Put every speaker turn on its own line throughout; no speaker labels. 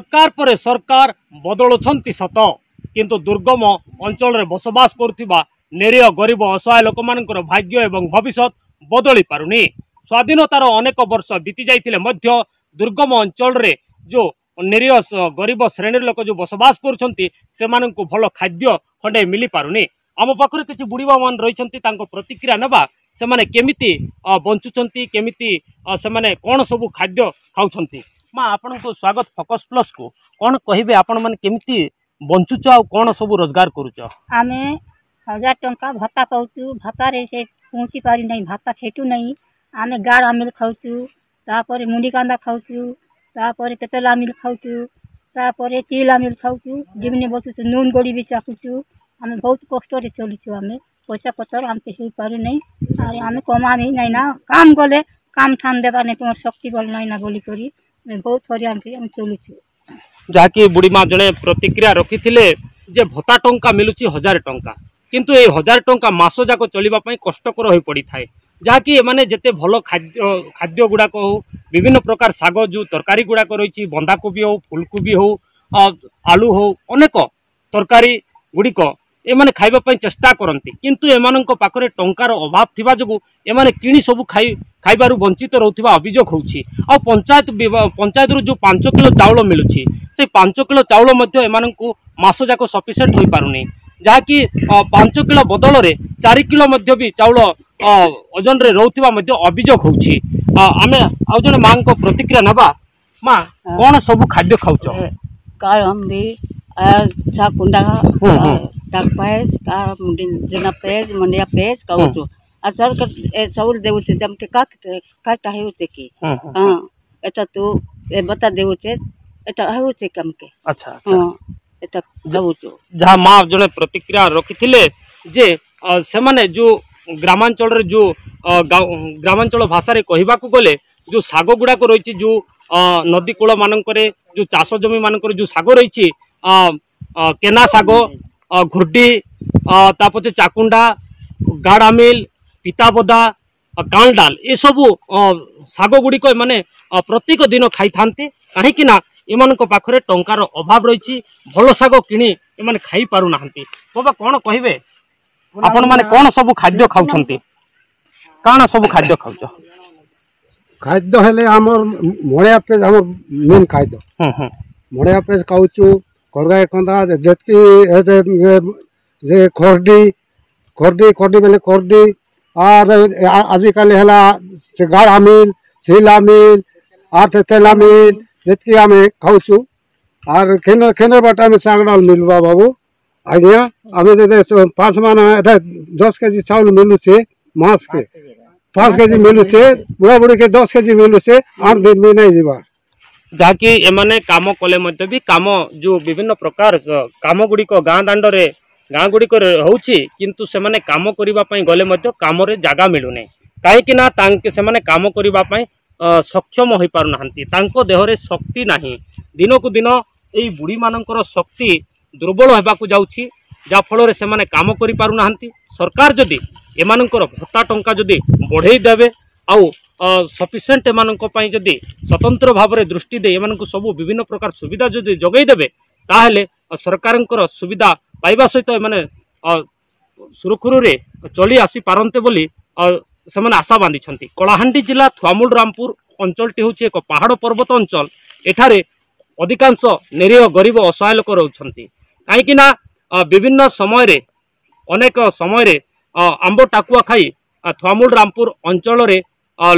सरकार पर सरकार बदलुंट सत किंतु दुर्गम अंचल बसवास करुवा निरीह गरीब असहाय लोक मानकर भाग्य एवं भविष्य बदली पारुनी। स्वाधीनतार अनेक वर्ष बीती जाइतिले मध्य दुर्गम अंचल जो निरीह गरीब श्रेणी लोक जो बसवास करुँच भल खाद्य खंडे मिली पारुनी। आम पाखरे किसी बुढ़ीबा मान रही प्रतिक्रिया नवा से केमिति बंचुंट केमिति से कौन सब खाद्य खाऊं। माँ आपण को स्वागत फोकस प्लस को कौन कहे आपण मैंने केमिति बंचुच आ कौन सब रोजगार करुच।
आम 1000 टंका भत्ता पाऊँ भत्तार से पहुँची पारि नहीं भाता खेटू नहीं आम गाड़ आमिल खाऊँ तापर मुंडी कांदा खाऊँ तापर तेतल आमिल खाऊँ तापर चिल आमिल खाऊँ जीवने बसुचु नून गोड़ी भी चाकुचु आम बहुत कष्ट चलुचु आम पैसा पतर आमके हो पार नहीं अरे आम कमा नहीं ना काम गले काम ठान देवा नहीं तुम शक्ति बल नहीं ना बोली करी बहुत हरियाण आम चलुचु।
जहाँकि बुढ़ी माँ जड़े प्रतिक्रिया रखी जे भत्ता टंका मिलुची 1000 टंका किंतु ये 1000 टंका मास जाक चलवाई कष्टकर हो पड़ी थाए जहाँकि एमाने जेते भल खाद्य गुड़ाक हो विभिन्न प्रकार साग जो तरकारी गुड़ाक रही बंधाकोबी हो फुलकोबी हो आलू हो अनेक तरकारी गुड़िक एमाने खाइबा चेष्टा करती किंतु एमानंक पाखरे टंकार अभाव थिबा जगु एमाने किणी सब खाइबारु वंचित रहउथिबा अभियोग होउछि। आ पंचायत जो 5 किलो चाउल मिलुछि से 5 किलो चाउल मध्य एमानंकु मास जाक सफिशिएंट होई पारुनी जहाँकि 5 किलो बदल रे 4 किलो मध्य भी चाउल ओजन रे रहउथिबा मध्य अभियोग होउछि। आमे आ जने मां को प्रतिक्रिया नबा मां कोन सब खाद्य खाउछ
कार हम भी कुंडा टाक पाएस का जना पेज मंडिया पेज कहू आ सर चाउल देउ छे जम के का टाहे होते की हां एटा तो ए बता देउ छे एटा हाउ छे कम के
अच्छा
हां एटा देउ छो
जहां मां जने प्रतिक्रिया रखिथिले जे से माने जो ग्रामांचल रे जो ग्रामांचल भाषा रे कहिबा को गले जो साग गुडा को रही जो नदी कूल मानकरे जो चाष जमी मानकरे जो साग रही केना साग घुर्डी तापचे चाकुंडा गाड़ामिल पिताबदा काल डाल ये सबू साग गुड़िक माने प्रत्येक दिन खाई थांते कहीं ना एमान पाखरे टंकार अभाव रही भल साग किणी एमान खाई पारु नाहंती। बाबा कौन कहिबे आपण माने कौन सब खाद्य खाउछंती काना सब खाद्य खाउछ
खाद्य हेले हमर मोड़िया पेज हमर मेन खाद्य मोड़िया पेज खाउछु करगाय कंदा जेतकी जे खरडी खरडी खरडी बेले खरडी और आजिकल हेला से गाढ़ा मिल सिला मिल और तेला मिल जेतकी आमे खाउछु और खेन खेन बाटा में सागडाल मिलबा बाबू आज्ञा आमे जे 5 माना 10 केजी चाउल मिलु छे मास के 5 केजी मिलु छे बुढ़ा बुढ़ी के 10 केजी मिलु छे 8 दिन में नहीं जीवा
जहाँकि एमाने काम कले मध्य भी काम जो विभिन्न प्रकार काम गुड़िक गाँ दांडे गाँ गुड़िक होउछि किंतु से माने काम करिबा पई गले मध्य काम रे जागा मिलुने काहेकि ना तांके से माने काम करिबा पई सक्षम होई पारु नाहंती तांको देह रे शक्ति नाही दिन को दिन एई बुढ़ी मानकर शक्ति दुर्बल हेबाकु जाउछि जा फल रे से माने काम करि पारु नाहंती। सरकार जदि एमानकर भत्ता टंका जदि बढ़ेई देबे आउ सफिशिएंट एमानक पई जदि स्वतंत्र भाव में दृष्टि दे एमानक सब विभिन्न प्रकार सुविधा जदि जगै देबे ताहेले सरकारंकर सुविधा पाइबा सहित एमाने सुरखुरु रे चली आसी पारंते बोली से माने आशा बांधिछंती। कलाहांडी जिला थुआमूल रामपुर अंचलटी होछि एक पहाड़ पर्वत अंचल एठारे अधिकांश निरीह गरीब असहाय लोक रहउछंती काहेकि ना विभिन्न समय रे अनेक समय रे आंब टाकुआ खाई थुआमूल रामपुर अंचल रे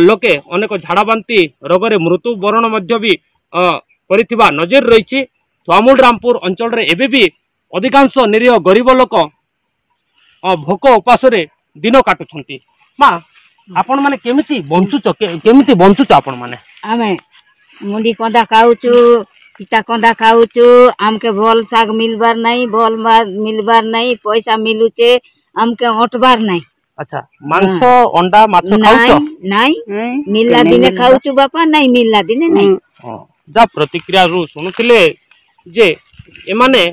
लोके अनेक झाड़ाबांती रोग रे मृत्युवरण मध्य भी करिथिबा नजर रही। थुआमूल रामपुर अंचल रे एबे भी अधिकांश निरीह गरीब लोक भोक उपास रे दिन काटुछंती। माँ आपण माने केमिति बंचुच आपण माने
आमे मुंडी कंदा खाउछु पिता कंदा खाउछु आमके भल साग मिलबार नहीं भल मिलबार नहीं पैसा मिलुचे आमके अटबार नहीं।
अच्छा मांस अंडा माछ खाउछ
नहीं मिलला दिने खाउछु बापा नहीं मिलला दिने नहीं
जा प्रतिक्रिया रु सुनुथिले जे एमाने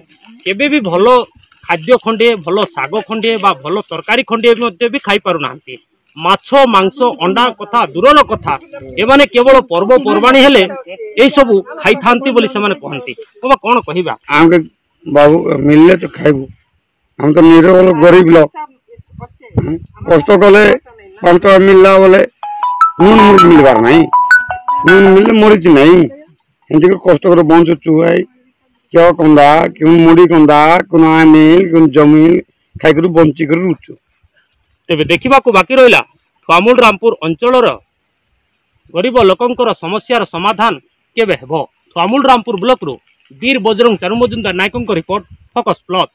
केबे भी भलो खाद्य खंडे भलो साग खंडे बा भलो तरकारी खंडे मध्ये भी खाई पारु नाहंती माछ मांस अंडा कथा दूरर कथा एमाने केवल पर्वपर्वाणी हेले एई सब खाई थांती बोली से माने कहंती बाबा कोन कहिबा
आम के बाबू मिलले तो खाइबू हम तो निरल गरीब लोग कष्ट कले 5 टका मिलला बोले नून मुर्ग मिलबार नहीं नून मिलले मरीच नहीं एंती कष्ट कर बंचुचु भाई क्या कंदा क्यों मुड़ी कंदा कोन आमिल कोन जमीन खाइकर बंची कर रुचु
तेबे देखा बाकी रहा थुआमूल रामपुर अंचल गरीब लोकंकर समस्यार समाधान केबे हेबो थुआमूल रामपुर ब्लॉक वीर बजरंग चारुमजुंदार नायकों रिपोर्ट फोकस प्लस।